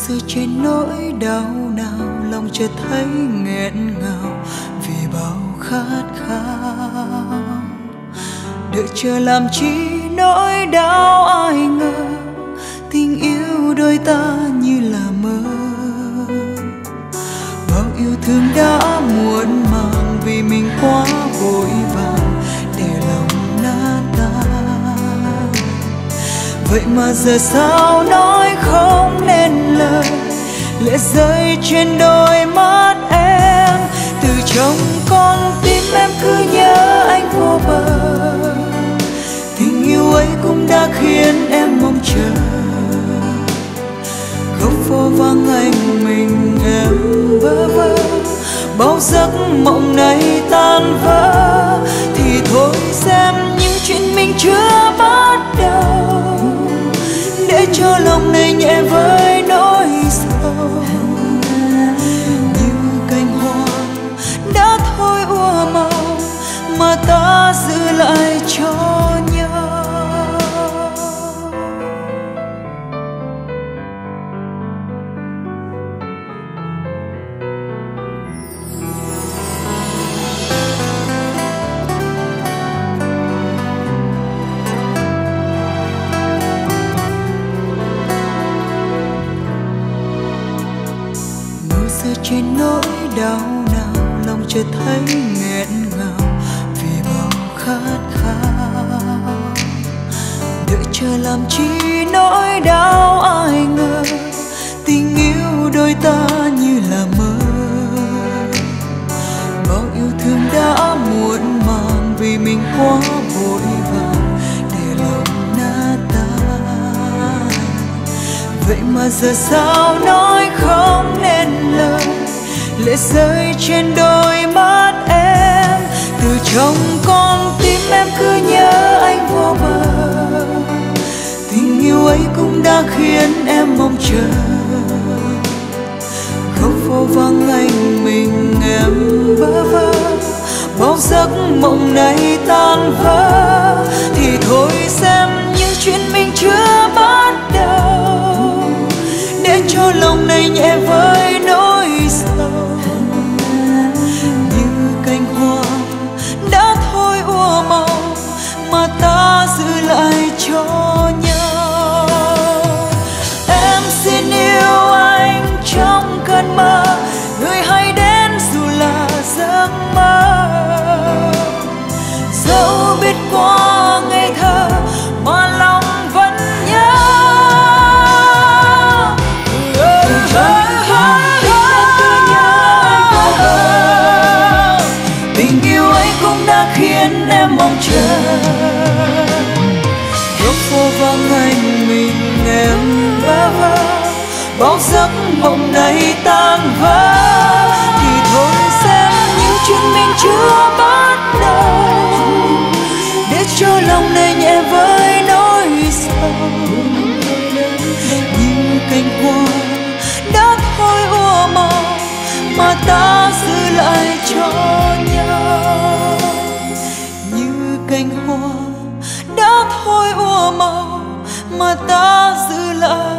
rơi trên nỗi đau nào, lòng chợt thấy nghẹn ngào vì bao khát khao. Đợi chờ làm chi nỗi đau ai ngờ, tình yêu đôi ta như là mơ. Bao yêu thương đã muộn màng vì mình quá vội vàng để lòng nát tan. Vậy mà giờ sao nói không nên lời, lệ rơi trên đôi mắt em. Từ trong con tim em cứ nhớ anh vô bờ, tình yêu ấy cũng đã khiến em mong chờ. Góc phố vắng anh mình em bơ vơ, bao giấc mộng này tan vỡ. Thì thôi xem những chuyện mình chưa bắt đầu, để cho lòng này nhẹ với nỗi sầu. Như cành hoa đã thôi úa màu, mà ta giữ lại cho nhau. Rơi trên nỗi đau nào, lòng chợt thấy nghẹn ngào vì bao khát khao. Đợi chờ làm chi nỗi đau ai ngờ, tình yêu đôi ta như là mơ. Bao yêu thương đã muộn màng vì mình quá vội vàng để lòng nát tan. Vậy mà giờ sao nói không nên lời, lệ rơi trên đôi mắt em. Từ trong con tim em cứ nhớ anh vô bờ, tình yêu ấy cũng đã khiến em mong chờ. Góc phố vắng anh mình em bơ vơ, bao giấc mộng này tan vỡ. Thì thôi xem những chuyện mình chưa bắt đầu, để cho lòng này nhẹ với nỗi sầu. Như cành hoa đã thôi úa màu, mà ta giữ lại cho nhau. Em xin yêu anh trong cơn mơ, người hay đến dù là giấc mơ. Dẫu biết qua ngây thơ mà lòng vẫn nhớ. Tình yêu ấy cũng đã khiến em mong chờ. Góc phố vắng anh mình em bơ vơ, bao giấc mộng này tan vỡ. Thì thôi xem những chuyện mình chưa bắt đầu, để cho lòng này nhẹ với nỗi sầu. Như cành hoa đã thôi úa màu, mà ta giữ lại cho nhau. Như cành hoa đã thôi úa màu, mà ta giữ lại